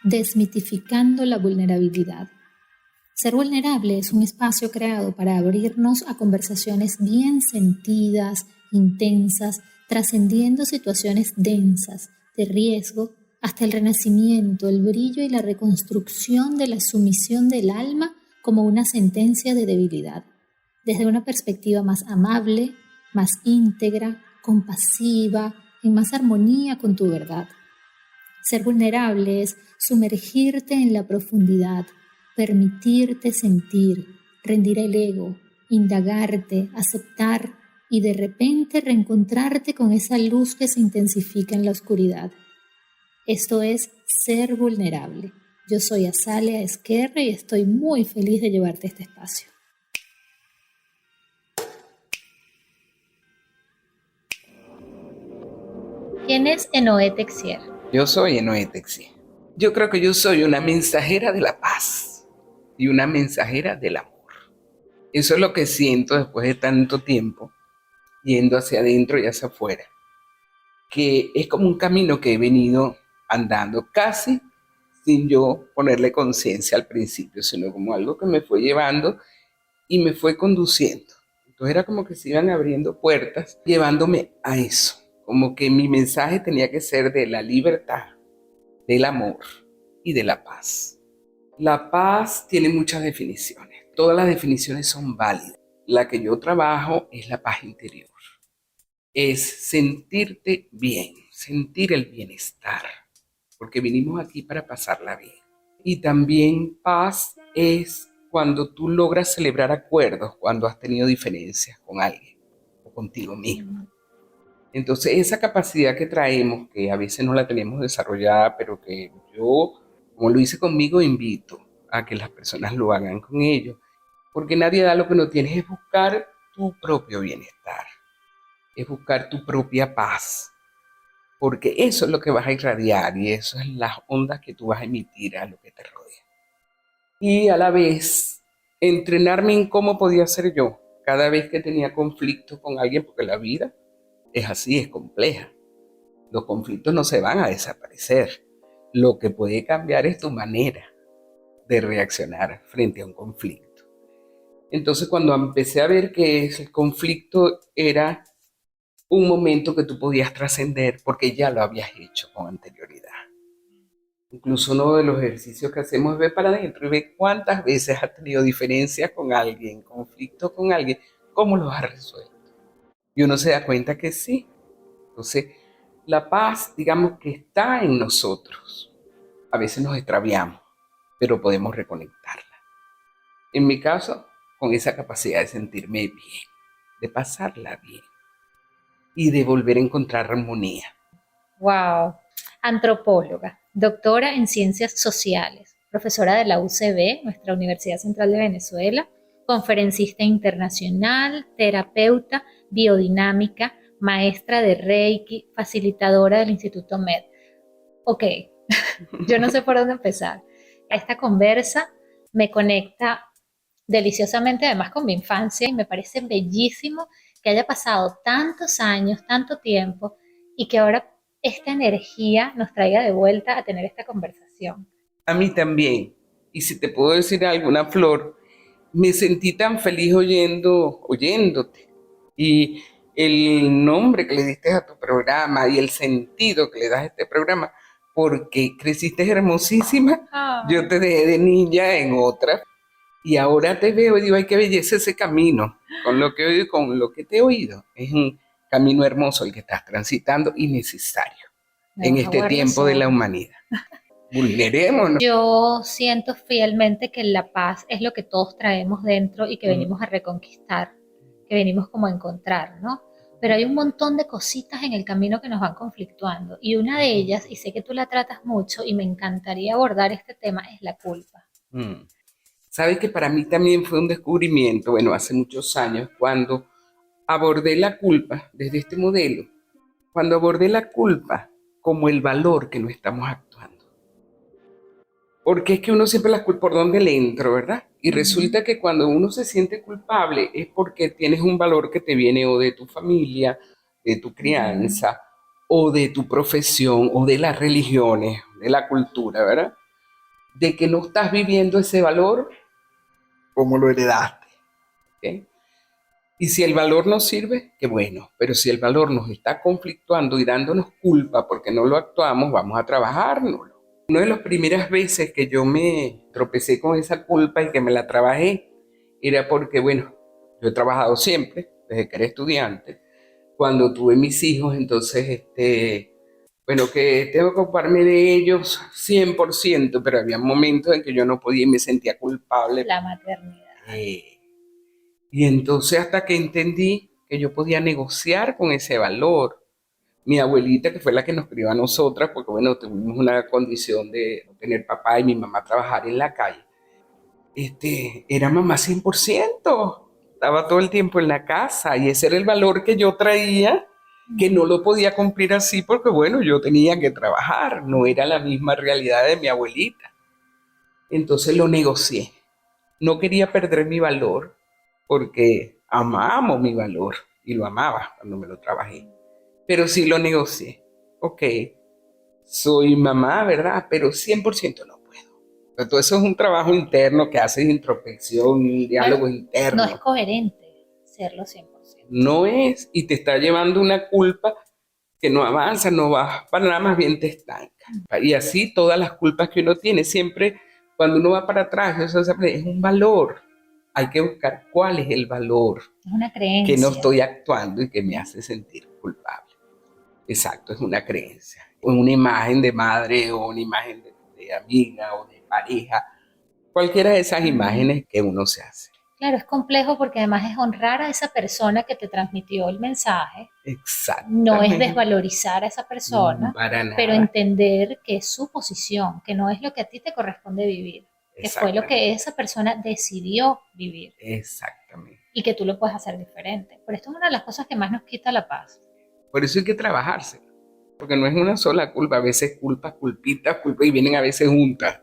desmitificando la vulnerabilidad. Ser vulnerable es un espacio creado para abrirnos a conversaciones bien sentidas, intensas, trascendiendo situaciones densas, de riesgo, hasta el renacimiento, el brillo y la reconstrucción de la sumisión del alma como una sentencia de debilidad, desde una perspectiva más amable, más íntegra, compasiva, en más armonía con tu verdad. Ser vulnerable es sumergirte en la profundidad, permitirte sentir, rendir el ego, indagarte, aceptar y de repente reencontrarte con esa luz que se intensifica en la oscuridad. Esto es ser vulnerable. Yo soy Azalea Esquerra y estoy muy feliz de llevarte a este espacio. ¿Quién es Enoé Texier? Yo soy Enoé Texier. Yo creo que yo soy una mensajera de la paz y una mensajera del amor. Eso es lo que siento después de tanto tiempo yendo hacia adentro y hacia afuera, que es como un camino que he venido andando casi sin yo ponerle conciencia al principio, sino como algo que me fue llevando y me fue conduciendo. Entonces era como que se iban abriendo puertas llevándome a eso, como que mi mensaje tenía que ser de la libertad, del amor y de la paz. La paz tiene muchas definiciones, todas las definiciones son válidas. La que yo trabajo es la paz interior. Es sentirte bien, sentir el bienestar, porque vinimos aquí para pasarla bien. Y también paz es cuando tú logras celebrar acuerdos, cuando has tenido diferencias con alguien o contigo mismo. Entonces esa capacidad que traemos, que a veces no la tenemos desarrollada, pero que yo, como lo hice conmigo, invito a que las personas lo hagan con ellos, porque nadie da lo que no tienes, es buscar tu propio bienestar, es buscar tu propia paz, porque eso es lo que vas a irradiar y eso es las ondas que tú vas a emitir a lo que te rodea. Y a la vez, entrenarme en cómo podía ser yo cada vez que tenía conflicto con alguien, porque la vida es así, es compleja. Los conflictos no se van a desaparecer. Lo que puede cambiar es tu manera de reaccionar frente a un conflicto. Entonces, cuando empecé a ver que el conflicto era un momento que tú podías trascender porque ya lo habías hecho con anterioridad. Incluso uno de los ejercicios que hacemos es ver para adentro y ver cuántas veces has tenido diferencias con alguien, conflictos con alguien, cómo los has resuelto. Y uno se da cuenta que sí. Entonces, la paz, digamos que está en nosotros. A veces nos extraviamos, pero podemos reconectarla. En mi caso, con esa capacidad de sentirme bien, de pasarla bien y de volver a encontrar armonía. Wow. Antropóloga, doctora en Ciencias Sociales, profesora de la UCB, nuestra Universidad Central de Venezuela, conferencista internacional, terapeuta, biodinámica, maestra de Reiki, facilitadora del Instituto MED. Ok, yo no sé por dónde empezar. Esta conversa me conecta deliciosamente además con mi infancia y me parece bellísimo que haya pasado tantos años, tanto tiempo y que ahora esta energía nos traiga de vuelta a tener esta conversación. A mí también. Y si te puedo decir alguna flor, me sentí tan feliz oyéndote. Y el nombre que le diste a tu programa y el sentido que le das a este programa, porque creciste hermosísima. Yo te dejé de niña en otra y ahora te veo y digo, ay, qué belleza ese camino. Con lo que oigo, con lo que te he oído, es un camino hermoso el que estás transitando y necesario en este tiempo de la humanidad. Vulnerémonos. Yo siento fielmente que la paz es lo que todos traemos dentro y que venimos a reconquistar, que venimos como a encontrar, ¿no? Pero hay un montón de cositas en el camino que nos van conflictuando y una de ellas, y sé que tú la tratas mucho y me encantaría abordar este tema, es la culpa. Sabes que para mí también fue un descubrimiento, bueno, hace muchos años, cuando abordé la culpa desde este modelo, cuando abordé la culpa como el valor que no estamos actuando. Porque es que uno siempre la culpa por dónde le entro, ¿verdad? Y resulta que cuando uno se siente culpable es porque tienes un valor que te viene o de tu familia, de tu crianza, o de tu profesión, o de las religiones, de la cultura, ¿verdad? de que no estás viviendo ese valor como lo heredaste. ¿Ok? Y si el valor nos sirve, qué bueno, pero si el valor nos está conflictuando y dándonos culpa porque no lo actuamos, vamos a trabajárnoslo. Una de las primeras veces que yo me tropecé con esa culpa y que me la trabajé, era porque, bueno, yo he trabajado siempre, desde que era estudiante. Cuando tuve mis hijos, entonces, bueno, que tengo que ocuparme de ellos 100%, pero había momentos en que yo no podía y me sentía culpable. La maternidad. Y entonces hasta que entendí que yo podía negociar con ese valor. Mi abuelita, que fue la que nos crió a nosotras, porque bueno, tuvimos una condición de no tener papá y mi mamá trabajar en la calle, era mamá 100%. Estaba todo el tiempo en la casa y ese era el valor que yo traía, que no lo podía cumplir así porque bueno, yo tenía que trabajar, no era la misma realidad de mi abuelita. Entonces lo negocié. No quería perder mi valor porque amamos mi valor y lo amaba cuando me lo trabajé. Pero sí lo negocié. Ok, soy mamá, ¿verdad? Pero 100% no puedo. Pero todo eso es un trabajo interno que haces introspección, un diálogo interno. No es coherente serlo 100%. No es, y te está llevando una culpa que no avanza, no va para nada, más bien te estanca. Y así todas las culpas que uno tiene, siempre cuando uno va para atrás, eso es un valor. Hay que buscar cuál es el valor Es una creencia. que no estoy actuando y que me hace sentir culpable. Exacto, es una creencia. O una imagen de madre o una imagen de amiga o de pareja. Cualquiera de esas imágenes que uno se hace. Claro, es complejo porque además es honrar a esa persona que te transmitió el mensaje. Exacto. No es desvalorizar a esa persona, para nada, pero entender que es su posición, que no es lo que a ti te corresponde vivir, que fue lo que esa persona decidió vivir. Exactamente. Y que tú lo puedes hacer diferente. Pero esto es una de las cosas que más nos quita la paz. Por eso hay que trabajarse, porque no es una sola culpa, a veces culpa, y vienen a veces juntas.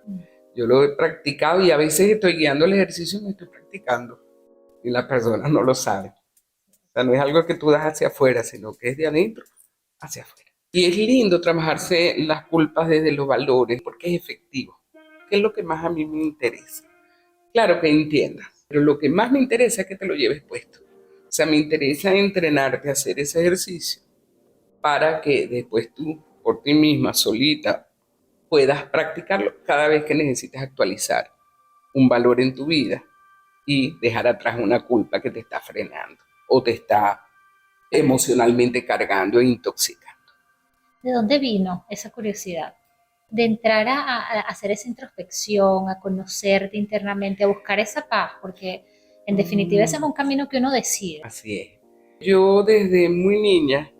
Yo lo he practicado y a veces estoy guiando el ejercicio y me estoy practicando y las personas no lo saben. O sea, no es algo que tú das hacia afuera, sino que es de adentro hacia afuera. Y es lindo trabajarse las culpas desde los valores porque es efectivo, que es lo que más a mí me interesa. Claro que entiendas, pero lo que más me interesa es que te lo lleves puesto. O sea, me interesa entrenarte a hacer ese ejercicio para que después tú, por ti misma, solita, puedas practicarlo cada vez que necesites actualizar un valor en tu vida y dejar atrás una culpa que te está frenando o te está emocionalmente cargando e intoxicando. ¿De dónde vino esa curiosidad? De entrar a hacer esa introspección, a conocerte internamente, a buscar esa paz, porque en definitiva ese es un camino que uno decide. Así es. Yo desde muy niña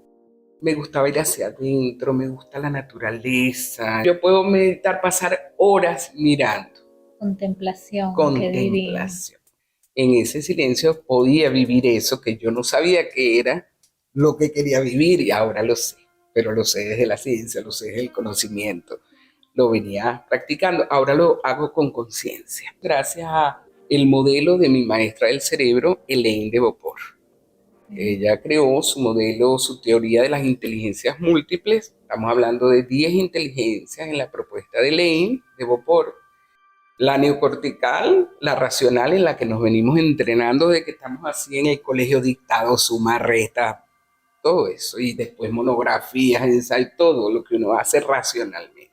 me gustaba ir hacia adentro, me gusta la naturaleza. Yo puedo meditar, pasar horas mirando. Contemplación. Contemplación. En ese silencio podía vivir eso que yo no sabía que era lo que quería vivir y ahora lo sé, pero lo sé desde la ciencia, lo sé desde el conocimiento, lo venía practicando, ahora lo hago con conciencia, gracias a el modelo de mi maestra del cerebro, Elaine de Beauport. Ella creó su modelo, su teoría de las inteligencias múltiples, estamos hablando de 10 inteligencias en la propuesta de Elaine de Beauport. La neocortical, la racional en la que nos venimos entrenando desde que estamos así en el colegio, dictado, suma, resta, todo eso. Y después monografías, ensayos, todo lo que uno hace racionalmente.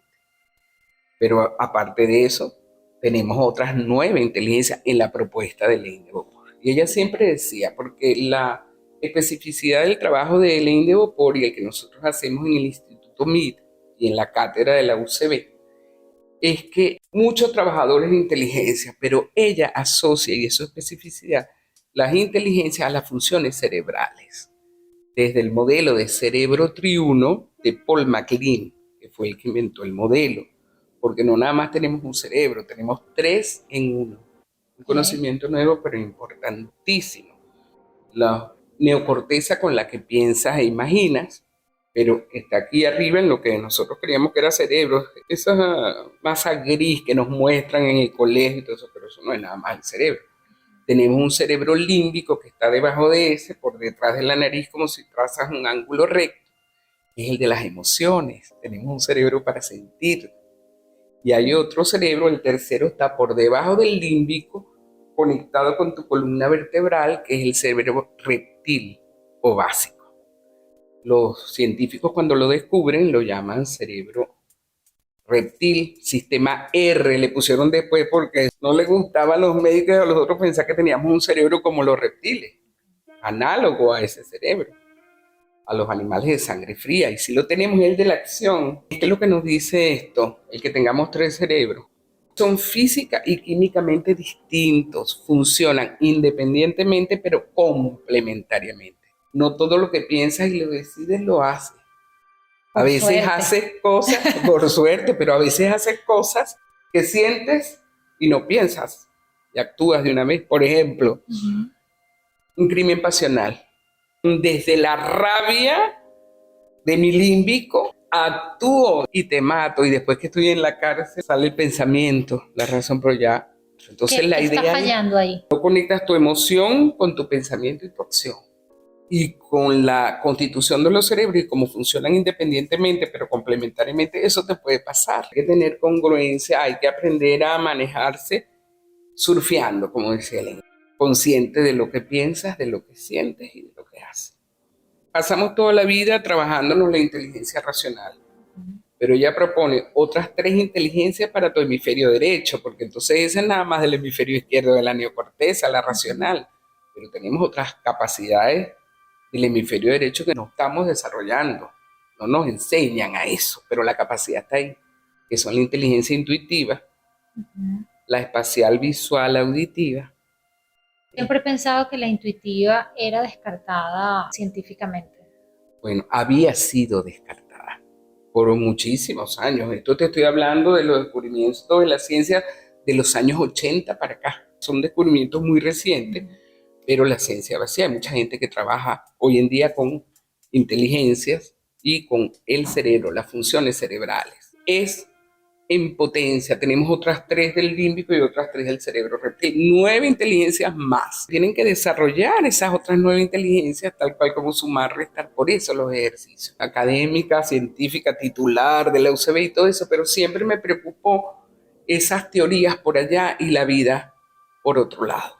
Pero aparte de eso, tenemos otras 9 inteligencias en la propuesta de Elaine de Beauport. Y ella siempre decía, porque la especificidad del trabajo de Elaine de Beauport y el que nosotros hacemos en el Instituto MIT y en la cátedra de la UCB, es que muchos trabajadores de inteligencia, pero ella asocia, y eso es especificidad, las inteligencias a las funciones cerebrales. Desde el modelo de cerebro triuno de Paul MacLean, que fue el que inventó el modelo, porque no nada más tenemos un cerebro, tenemos 3 en 1. Un conocimiento nuevo, pero importantísimo. La neocorteza con la que piensas e imaginas, pero está aquí arriba en lo que nosotros creíamos que era cerebro, esa masa gris que nos muestran en el colegio y todo eso, pero eso no es nada más el cerebro. Tenemos un cerebro límbico que está debajo de ese, por detrás de la nariz, como si trazas un ángulo recto, es el de las emociones. Tenemos un cerebro para sentir. Y hay otro cerebro, el tercero está por debajo del límbico, conectado con tu columna vertebral, que es el cerebro reptil o básico. Los científicos cuando lo descubren lo llaman cerebro reptil, sistema R, le pusieron después porque no le gustaba a los médicos y a los otros pensar que teníamos un cerebro como los reptiles, análogo a ese cerebro, a los animales de sangre fría. Y si lo tenemos, el de la acción. ¿Qué es lo que nos dice esto? El que tengamos 3 cerebros. Son física y químicamente distintos, funcionan independientemente pero complementariamente. No todo lo que piensas y lo decides lo haces. A veces haces cosas, por suerte, pero a veces haces cosas que sientes y no piensas y actúas de una vez. Por ejemplo, un crimen pasional. Desde la rabia de mi límbico actúo y te mato, y después que estoy en la cárcel sale el pensamiento, la razón, pero ya. Entonces la idea está fallando ahí. No conectas tu emoción con tu pensamiento y tu acción. Y con la constitución de los cerebros y cómo funcionan independientemente pero complementariamente, eso te puede pasar. Hay que tener congruencia, hay que aprender a manejarse surfeando, como decía Elena, consciente de lo que piensas, de lo que sientes y de lo que haces. Pasamos toda la vida trabajándonos la inteligencia racional, pero ella propone otras 3 inteligencias para tu hemisferio derecho, porque entonces esa es nada más del hemisferio izquierdo de la neocorteza, la racional, pero tenemos otras capacidades del hemisferio derecho que no estamos desarrollando, no nos enseñan a eso, pero la capacidad está ahí, que son la inteligencia intuitiva, la espacial visual auditiva. Siempre he pensado que la intuitiva era descartada científicamente. Bueno, había sido descartada por muchísimos años. Esto te estoy hablando de los descubrimientos de la ciencia de los años 80 para acá. Son descubrimientos muy recientes, pero la ciencia vacía. Hay mucha gente que trabaja hoy en día con inteligencias y con el cerebro, las funciones cerebrales. Es en potencia. Tenemos otras 3 del límbico y otras 3 del cerebro reptil. 9 inteligencias más. Tienen que desarrollar esas otras 9 inteligencias, tal cual como sumar, restar. Por eso los ejercicios. Académica, científica, titular de la UCB y todo eso, pero siempre me preocupó esas teorías por allá y la vida por otro lado.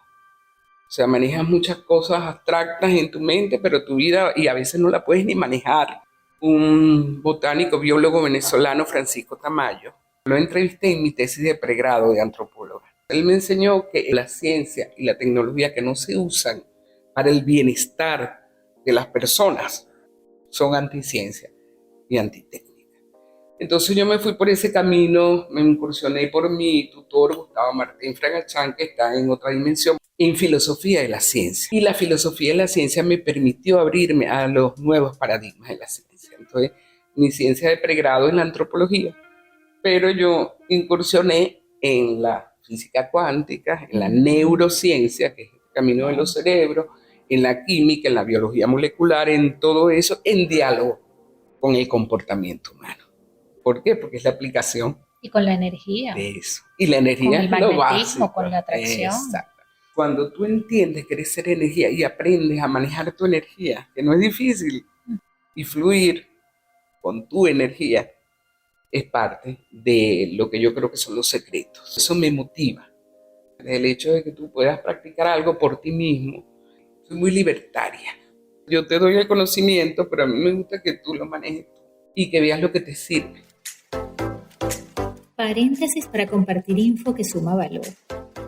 O sea, manejas muchas cosas abstractas en tu mente, pero tu vida, y a veces no la puedes ni manejar. Un botánico, biólogo venezolano, Francisco Tamayo, lo entrevisté en mi tesis de pregrado de antropóloga. Él me enseñó que la ciencia y la tecnología que no se usan para el bienestar de las personas son anticiencia y antitécnica. Entonces yo me fui por ese camino, me incursioné por mi tutor Gustavo Martín Fragachán, que está en otra dimensión, en filosofía de la ciencia. Y la filosofía de la ciencia me permitió abrirme a los nuevos paradigmas de la ciencia. Entonces, mi ciencia de pregrado es la antropología, pero yo incursioné en la física cuántica, en la neurociencia, que es el camino de los cerebros, en la química, en la biología molecular, en todo eso, en diálogo con el comportamiento humano. ¿Por qué? Porque es la aplicación. Y con la energía. De eso. Y la energía es lo básico. Con la atracción. Exacto. Cuando tú entiendes que eres ser energía y aprendes a manejar tu energía, que no es difícil, y fluir con tu energía, es parte de lo que yo creo que son los secretos. Eso me motiva. El hecho de que tú puedas practicar algo por ti mismo. Soy muy libertaria. Yo te doy el conocimiento, pero a mí me gusta que tú lo manejes y que veas lo que te sirve. Paréntesis para compartir info que suma valor.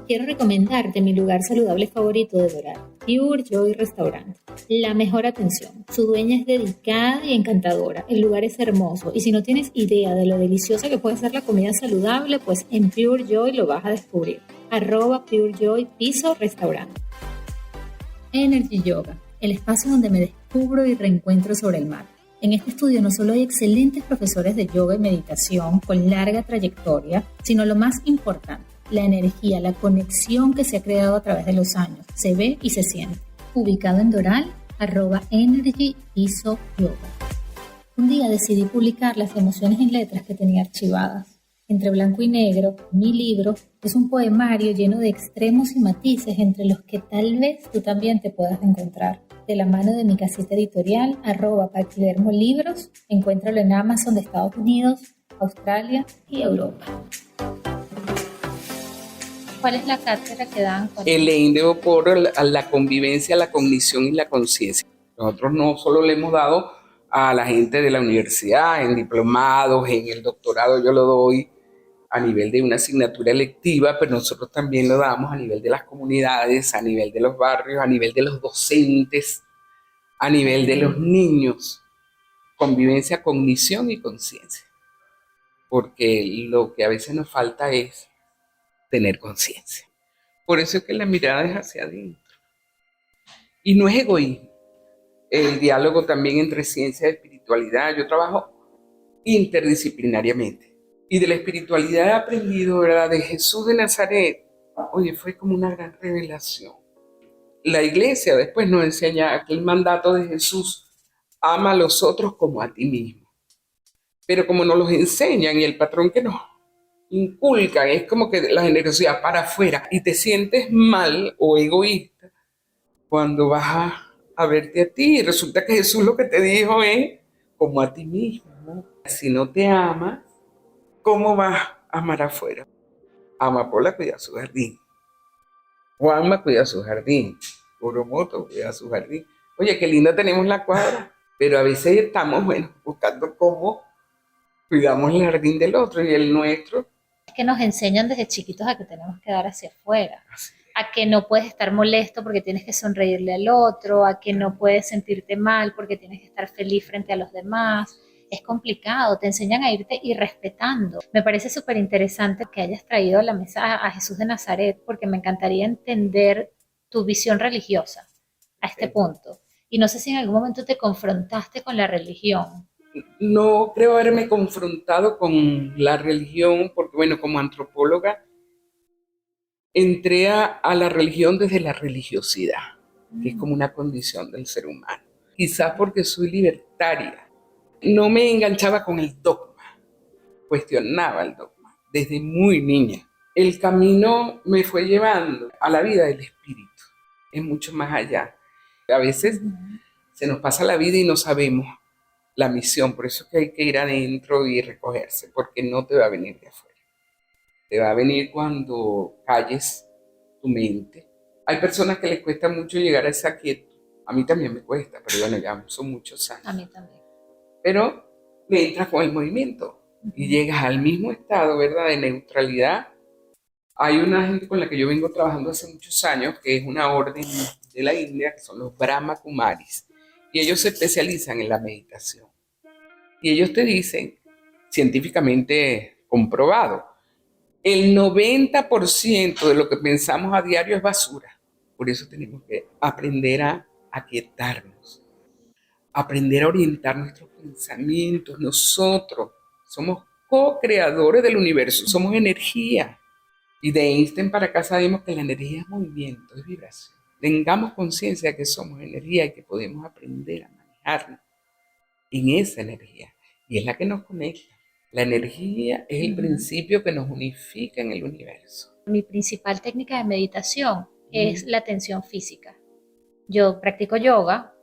Quiero recomendarte mi lugar saludable favorito de Doral, Pure Joy Restaurant. La mejor atención. Su dueña es dedicada y encantadora. El lugar es hermoso. Y si no tienes idea de lo deliciosa que puede ser la comida saludable, pues en Pure Joy lo vas a descubrir. @PureJoy_restaurant. Energy Yoga, el espacio donde me descubro y reencuentro sobre el mar. En este estudio no solo hay excelentes profesores de yoga y meditación con larga trayectoria, sino lo más importante, la energía, la conexión que se ha creado a través de los años. Se ve y se siente. Ubicado en Doral, @energy_yoga. Un día decidí publicar las emociones en letras que tenía archivadas. Entre blanco y negro, mi libro es un poemario lleno de extremos y matices entre los que tal vez tú también te puedas encontrar. De la mano de mi casita editorial, @paquidermolibros, encuéntralo en Amazon de Estados Unidos, Australia y Europa. ¿Cuál es la cátedra que dan? El de por la convivencia, la cognición y la conciencia. Nosotros no solo le hemos dado a la gente de la universidad, en diplomados, en el doctorado, yo lo doy a nivel de una asignatura electiva, pero nosotros también lo damos a nivel de las comunidades, a nivel de los barrios, a nivel de los docentes, a nivel de los niños. Convivencia, cognición y conciencia. Porque lo que a veces nos falta es tener conciencia. Por eso es que la mirada es hacia adentro. Y no es egoísmo. El diálogo también entre ciencia y espiritualidad. Yo trabajo interdisciplinariamente. Y de la espiritualidad he aprendido, ¿verdad? De Jesús de Nazaret. Oye, fue como una gran revelación. La iglesia después nos enseña aquel mandato de Jesús: ama a los otros como a ti mismo. Pero como nos los enseñan y el patrón que nos inculcan es como que la generosidad para afuera y te sientes mal o egoísta cuando vas a verte a ti. Y resulta que Jesús lo que te dijo es como a ti mismo. Si no te amas, ¿cómo vas a amar afuera? Amapola cuida su jardín. Juanma cuida su jardín. Oromoto cuida su jardín. Oye, qué linda tenemos la cuadra. Pero a veces estamos, bueno, buscando cómo cuidamos el jardín del otro y el nuestro. Es que nos enseñan desde chiquitos a que tenemos que dar hacia afuera, a que no puedes estar molesto porque tienes que sonreírle al otro, a que no puedes sentirte mal porque tienes que estar feliz frente a los demás. Es complicado, te enseñan a irte irrespetando. Me parece súper interesante que hayas traído a la mesa a Jesús de Nazaret, porque me encantaría entender tu visión religiosa a este punto. Y no sé si en algún momento te confrontaste con la religión. No creo haberme confrontado con la religión porque, bueno, como antropóloga, entré a la religión desde la religiosidad, que es como una condición del ser humano. Quizás porque soy libertaria. No me enganchaba con el dogma, cuestionaba el dogma desde muy niña. El camino me fue llevando a la vida del espíritu, es mucho más allá. A veces se nos pasa la vida y no sabemos la misión, por eso es que hay que ir adentro y recogerse, porque no te va a venir de afuera. Te va a venir cuando calles tu mente. Hay personas que les cuesta mucho llegar a esa quietud. A mí también me cuesta, pero bueno, ya son muchos años. A mí también. Pero le entras con el movimiento y llegas al mismo estado, ¿verdad?, de neutralidad. Hay una gente con la que yo vengo trabajando hace muchos años, que es una orden de la India, que son los Brahma Kumaris, y ellos se especializan en la meditación. Y ellos te dicen, científicamente comprobado, el 90% de lo que pensamos a diario es basura. Por eso tenemos que aprender a aquietarnos, aprender a orientar nuestros pensamientos. Nosotros somos co-creadores del universo, somos energía. Y de Einstein para acá sabemos que la energía es movimiento, es vibración. Tengamos conciencia de que somos energía y que podemos aprender a manejarnos en esa energía. Y es la que nos conecta. La energía es el principio que nos unifica en el universo. Mi principal técnica de meditación es la tensión física. Yo practico yoga,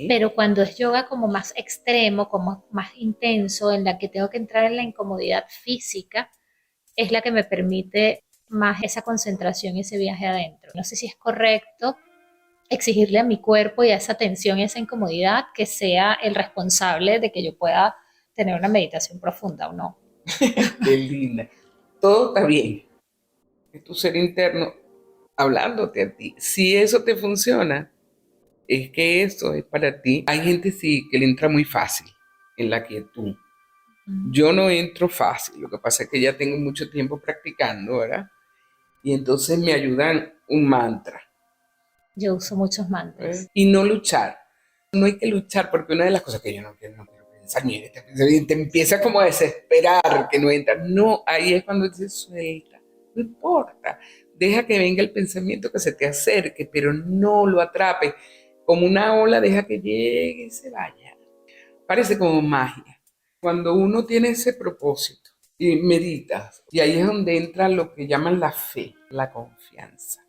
pero cuando es yoga como más extremo, como más intenso, en la que tengo que entrar en la incomodidad física, es la que me permite más esa concentración y ese viaje adentro. No sé si es correcto exigirle a mi cuerpo y a esa tensión y a esa incomodidad que sea el responsable de que yo pueda tener una meditación profunda o no. Qué linda. Todo está bien. Es tu ser interno hablándote a ti. Si eso te funciona, es que eso es para ti. Hay gente sí que le entra muy fácil en la quietud. Yo no entro fácil, lo que pasa es que ya tengo mucho tiempo practicando, ¿verdad? Y entonces me ayudan un mantra. Yo uso muchos mantras. Y no luchar. No hay que luchar porque una de las cosas que yo no quiero pensar, te empieza como a desesperar que no entra. No, ahí es cuando te suelta. No importa. Deja que venga el pensamiento, que se te acerque, pero no lo atrape. Como una ola, deja que llegue y se vaya. Parece como magia. Cuando uno tiene ese propósito y meditas, y ahí es donde entra lo que llaman la fe, la confianza.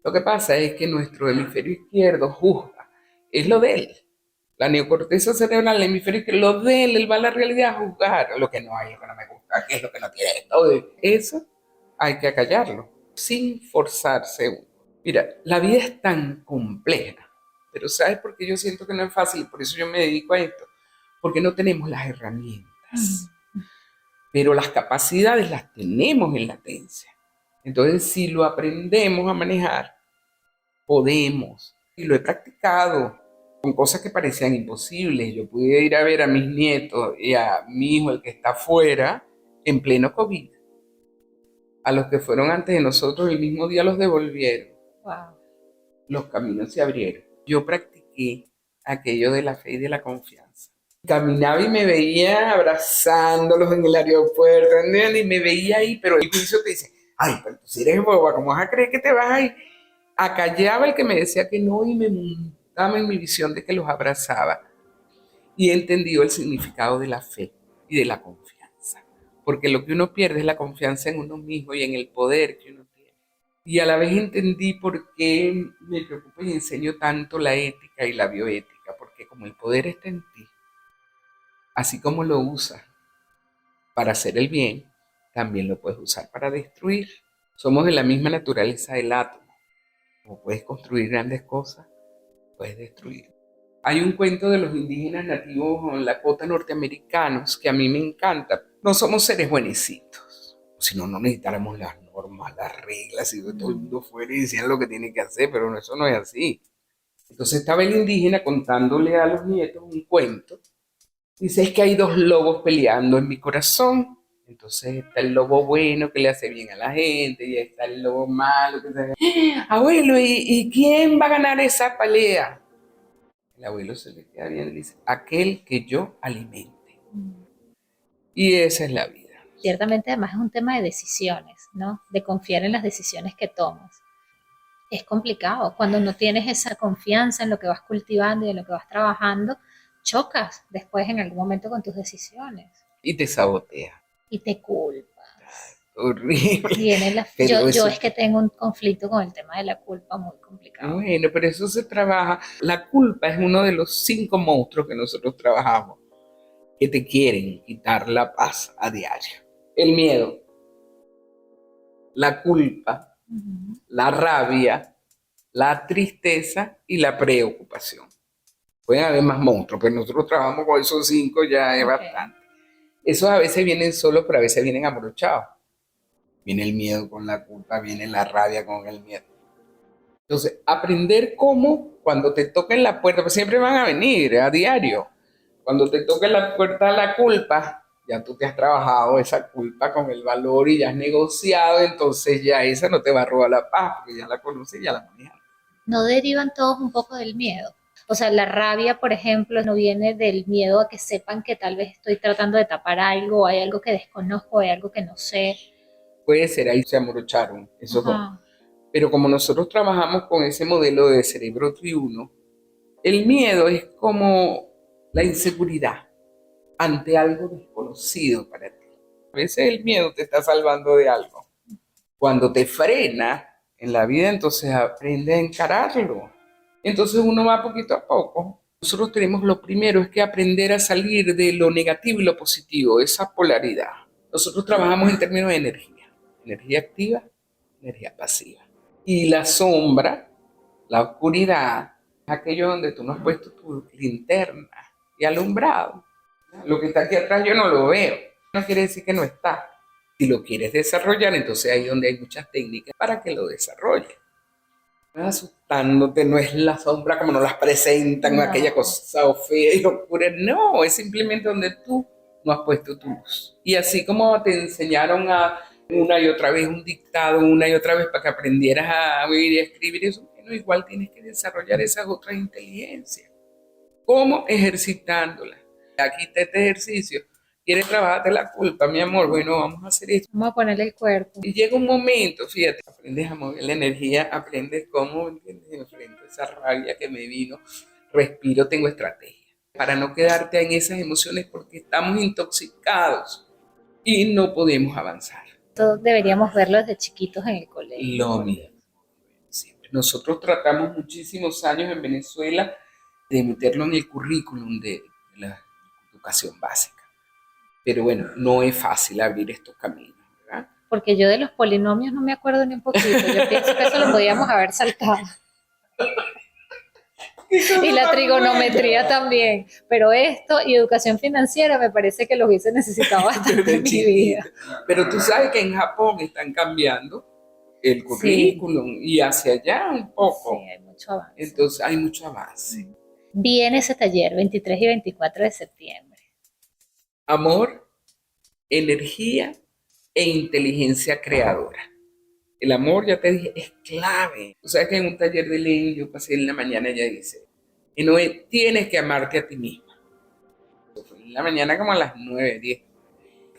Lo que pasa es que nuestro hemisferio izquierdo juzga, es lo de él. La neocorteza cerebral, el hemisferio izquierdo, lo de él va a la realidad a juzgar lo que no hay, lo que no me gusta, qué es lo que no tiene. Todo eso hay que acallarlo. sin forzarse uno. Mira, la vida es tan compleja, pero ¿sabes por qué yo siento que no es fácil? Por eso yo me dedico a esto, porque no tenemos las herramientas, pero las capacidades las tenemos en latencia. Entonces, si lo aprendemos a manejar, podemos. Y lo he practicado con cosas que parecían imposibles. Yo pude ir a ver a mis nietos y a mi hijo, el que está afuera, en pleno COVID. A los que fueron antes de nosotros, el mismo día los devolvieron. Wow. Los caminos se abrieron. Yo practiqué aquello de la fe y de la confianza. Caminaba y me veía abrazándolos en el aeropuerto, ¿entiendes? Y me veía ahí, pero el juicio te dice, ay, pero si eres boba, ¿cómo vas a creer que te vas a ir? Acallaba el que me decía que no y me montaba en mi visión de que los abrazaba. Y he entendido el significado de la fe y de la confianza. Porque lo que uno pierde es la confianza en uno mismo y en el poder que uno tiene. Y a la vez entendí por qué me preocupa y enseño tanto la ética y la bioética. Porque como el poder está en ti, así como lo usas para hacer el bien, también lo puedes usar para destruir. Somos de la misma naturaleza del átomo. Como puedes construir grandes cosas, puedes destruir. Hay un cuento de los indígenas nativos lakota norteamericanos que a mí me encanta. No somos seres buenecitos, si no, no necesitáramos las normas, las reglas, y todo el mundo fuera y decían lo que tiene que hacer, pero eso no es así. Entonces estaba el indígena contándole a los nietos un cuento. Dice, es que hay dos lobos peleando en mi corazón. Entonces está el lobo bueno que le hace bien a la gente y está el lobo malo que se... Abuelo, ¿y quién va a ganar esa pelea? El abuelo se le queda bien y dice, aquel que yo alimente. Y esa es la vida. Ciertamente, además, es un tema de decisiones, ¿no? De confiar en las decisiones que tomas. Es complicado. Cuando no tienes esa confianza en lo que vas cultivando y en lo que vas trabajando, chocas después en algún momento con tus decisiones Y te sabotea. y te culpas. Horrible. Viene yo es que tengo un conflicto con el tema de la culpa muy complicado. Bueno, pero eso se trabaja. La culpa es uno de los 5 monstruos que nosotros trabajamos, que te quieren quitar la paz a diario. El miedo, la culpa, la rabia, la tristeza y la preocupación. Pueden haber más monstruos, pero nosotros trabajamos con esos 5, ya es bastante. Esos a veces vienen solos, pero a veces vienen abrochados. Viene el miedo con la culpa, viene la rabia con el miedo. Entonces, aprender cómo, cuando te toquen la puerta, pues siempre van a venir a diario. Cuando te toque la puerta la culpa, ya tú te has trabajado esa culpa con el valor y ya has negociado, entonces ya esa no te va a robar la paz, porque ya la conoces y ya la manejas. ¿No derivan todos un poco del miedo? O sea, la rabia, por ejemplo, no viene del miedo a que sepan que tal vez estoy tratando de tapar algo, hay algo que desconozco, hay algo que no sé. Puede ser, ahí se amorocharon esos dos. Ajá. Pero como nosotros trabajamos con ese modelo de cerebro triuno, el miedo es como la inseguridad ante algo desconocido para ti. A veces el miedo te está salvando de algo. Cuando te frena en la vida, entonces aprende a encararlo. Entonces uno va poquito a poco. Nosotros tenemos lo primero, es que aprender a salir de lo negativo y lo positivo, esa polaridad. Nosotros trabajamos en términos de energía activa, energía pasiva. Y la sombra, la oscuridad, es aquello donde tú no has puesto tu linterna y alumbrado. Lo que está aquí atrás yo no lo veo. No quiere decir que no está. Si lo quieres desarrollar, entonces ahí es donde hay muchas técnicas para que lo desarrolles. No es asustándote, no es la sombra como nos las presentan, no. Aquella cosa fea y oscura. No, es simplemente donde tú no has puesto tu luz. Y así como te enseñaron a una y otra vez un dictado, una y otra vez para que aprendieras a vivir y a escribir eso, bueno, igual tienes que desarrollar esas otras inteligencias. ¿Cómo? Ejercitándolas. Aquí está este ejercicio. ¿Quieres trabajarte la culpa, mi amor? Bueno, vamos a hacer esto. Vamos a ponerle el cuerpo. Y llega un momento, fíjate, aprendes a mover la energía, aprendes cómo, ¿entiendes? Enfrento esa rabia que me vino, respiro, tengo estrategia. Para no quedarte en esas emociones porque estamos intoxicados y no podemos avanzar. Todos deberíamos verlo desde chiquitos en el colegio. Lo mismo. Siempre. Nosotros tratamos muchísimos años en Venezuela de meterlo en el currículum de la educación básica. Pero bueno, no es fácil abrir estos caminos, ¿verdad? porque yo de los polinomios no me acuerdo ni un poquito. Yo pienso que eso lo podíamos haber saltado. Y la trigonometría también. Pero esto y educación financiera me parece que lo hubiese necesitado bastante en mi vida. Pero tú sabes que en Japón están cambiando el currículum y hacia allá un poco. Sí, hay mucho avance. Entonces hay mucho avance. Viene ese taller 23 y 24 de septiembre. Amor, energía e inteligencia creadora. El amor, ya te dije, es clave. O sea que en un taller de ley yo pasé en la mañana, ella dice, y no tienes que amarte a ti misma. Fue en la mañana como a las 9, 10.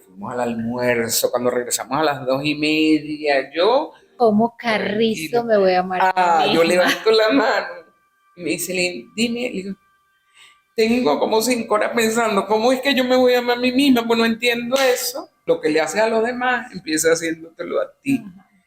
Fuimos al almuerzo, cuando regresamos a las 2:30, yo... ¿Cómo carrizo me voy a amar a mí misma? Yo levanto la mano y me dice, dime, le digo, tengo como 5 horas pensando, ¿cómo es que yo me voy a amar a mí misma? Pues no entiendo eso. Lo que le haces a los demás, empieza haciéndotelo a ti.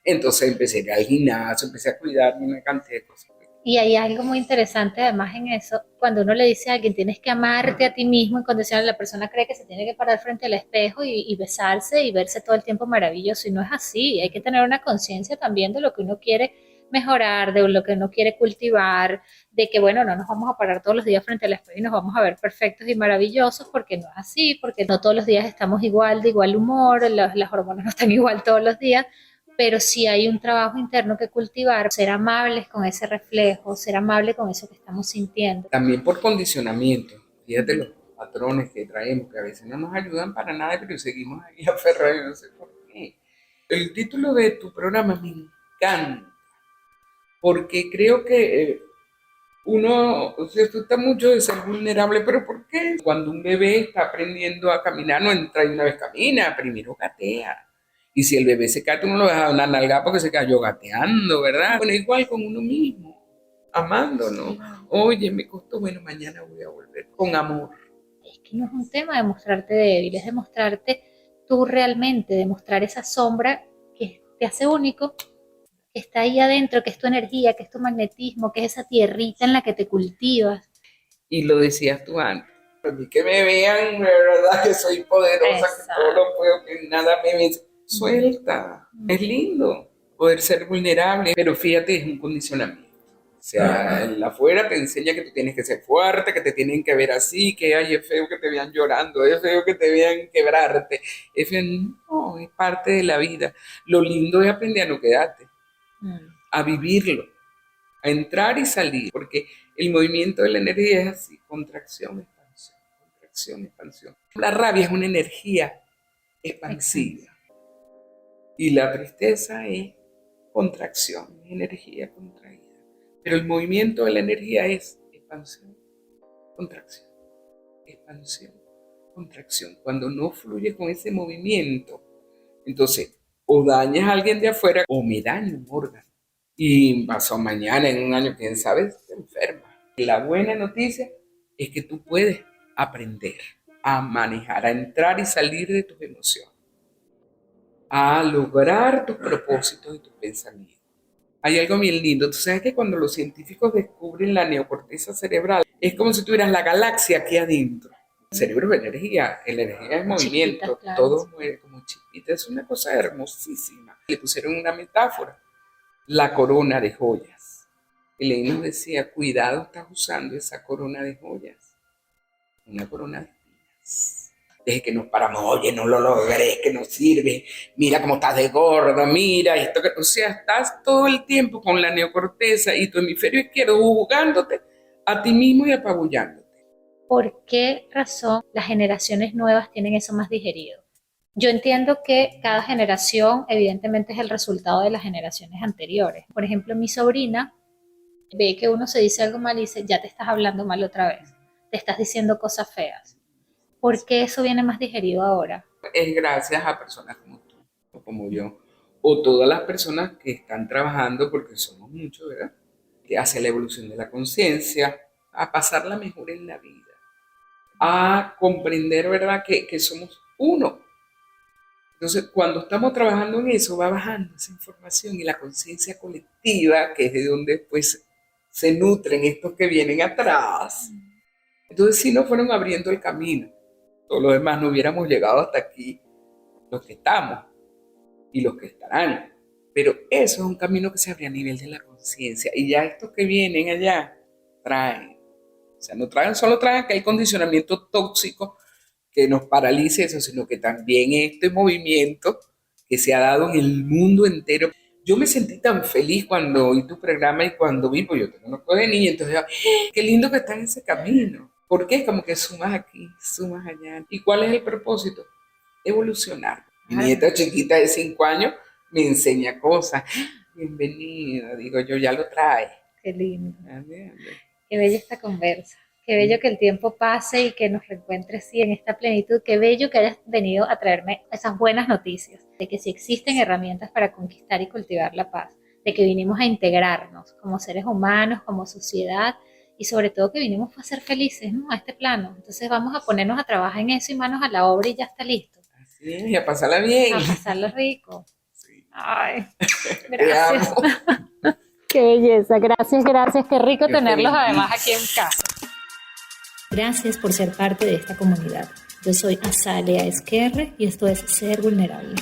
Entonces empecé a ir al gimnasio, empecé a cuidarme, una cantidad de cosas. Y hay algo muy interesante además en eso, cuando uno le dice a alguien, tienes que amarte a ti mismo incondicional, la persona cree que se tiene que parar frente al espejo y besarse y verse todo el tiempo maravilloso, y no es así. Hay que tener una conciencia también de lo que uno quiere mejorar, de lo que uno quiere cultivar, de que bueno, no nos vamos a parar todos los días frente al espejo y nos vamos a ver perfectos y maravillosos, porque no es así, porque no todos los días estamos igual, de igual humor, las hormonas no están igual todos los días, pero sí hay un trabajo interno que cultivar, ser amables con ese reflejo, ser amable con eso que estamos sintiendo. También por condicionamiento, fíjate los patrones que traemos, que a veces no nos ayudan para nada, pero seguimos ahí aferrados, no sé por qué. El título de tu programa me encanta, porque creo que uno se asusta mucho de ser vulnerable, pero ¿por qué? Cuando un bebé está aprendiendo a caminar, no entra y una vez camina, primero gatea. Y si el bebé se cae, tú no lo vas a dar una nalgada porque se cayó gateando, ¿verdad? Bueno, igual con uno mismo, amándonos. Oye, me costó, bueno, mañana voy a volver con amor. Es que no es un tema de mostrarte débil, es de mostrarte tú realmente, de mostrar esa sombra que te hace único, que está ahí adentro, que es tu energía, que es tu magnetismo, que es esa tierrita en la que te cultivas. Y lo decías tú antes. Para mí que me vean, de verdad que soy poderosa, exacto, que todo lo puedo, que nada me vence. Suelta, es lindo poder ser vulnerable, pero fíjate, es un condicionamiento. O sea, el afuera te enseña que tú tienes que ser fuerte, que te tienen que ver así, que ay, es feo que te vean llorando, es feo que te vean quebrarte. Es feo, no, es parte de la vida. Lo lindo es aprender a no quedarte, a vivirlo, a entrar y salir, porque el movimiento de la energía es así, contracción, expansión, contracción, expansión. La rabia es una energía expansiva. Y la tristeza es contracción, es energía contraída. Pero el movimiento de la energía es expansión, contracción, expansión, contracción. Cuando no fluye con ese movimiento, entonces o dañas a alguien de afuera o me daño un órgano. Y pasó mañana, en un año, quién sabe, te enferma. La buena noticia es que tú puedes aprender a manejar, a entrar y salir de tus emociones, a lograr tus propósitos y tus pensamientos. Hay algo bien lindo. Tú sabes que cuando los científicos descubren la neocorteza cerebral, es como si tuvieras la galaxia aquí adentro. El cerebro es energía, la energía es movimiento, chiquita, claro, todo mueve como chiquita. Es una cosa hermosísima. Le pusieron una metáfora, la corona de joyas. Y Lenin nos decía, cuidado, estás usando esa corona de joyas. Una corona de espinas. Desde que nos paramos, oye, no lo logré, que no sirve, mira cómo estás de gordo, mira esto, o sea, estás todo el tiempo con la neocorteza y tu hemisferio izquierdo jugándote a ti mismo y apabullándote. ¿Por qué razón las generaciones nuevas tienen eso más digerido? Yo entiendo que cada generación evidentemente es el resultado de las generaciones anteriores. Por ejemplo, mi sobrina ve que uno se dice algo mal y dice, ya te estás hablando mal otra vez, te estás diciendo cosas feas. ¿Por qué eso viene más digerido ahora? Es gracias a personas como tú, o como yo, o todas las personas que están trabajando, porque somos muchos, ¿verdad? Hacia la evolución de la conciencia, a pasarla mejor en la vida, a comprender, ¿verdad?, que somos uno. Entonces, cuando estamos trabajando en eso, va bajando esa información y la conciencia colectiva, que es de donde después se nutren estos que vienen atrás. Entonces, sí nos fueron abriendo el camino. Todos los demás no hubiéramos llegado hasta aquí, los que estamos. y los que estarán. Pero eso es un camino que se abre a nivel de la conciencia. Y ya estos que vienen allá traen. O sea, no traen, solo traen que hay condicionamiento tóxico que nos paralice eso, sino que también este movimiento que se ha dado en el mundo entero. Yo me sentí tan feliz cuando oí tu programa y cuando vi, pues yo te conozco de niña, entonces yo, qué lindo que está en ese camino. Porque es como que sumas aquí, sumas allá. ¿Y cuál es el propósito? Evolucionar. Mi nieta chiquita de 5 años me enseña cosas. Bienvenida, digo yo, ya lo trae. Qué lindo. Qué bella esta conversa. Qué bello que el tiempo pase y que nos reencuentres sí, en esta plenitud. Qué bello que hayas venido a traerme esas buenas noticias de que sí existen herramientas para conquistar y cultivar la paz, de que vinimos a integrarnos como seres humanos, como sociedad y sobre todo que vinimos a ser felices, ¿no? A este plano. Entonces vamos a ponernos a trabajar en eso y manos a la obra y ya está listo. Así es, y a pasarla bien. A pasarla rico. Sí. Ay, gracias. Qué belleza, gracias, qué rico tenerlos además aquí en casa. Gracias por ser parte de esta comunidad. Yo soy Azalea Esquerre y esto es Ser Vulnerable.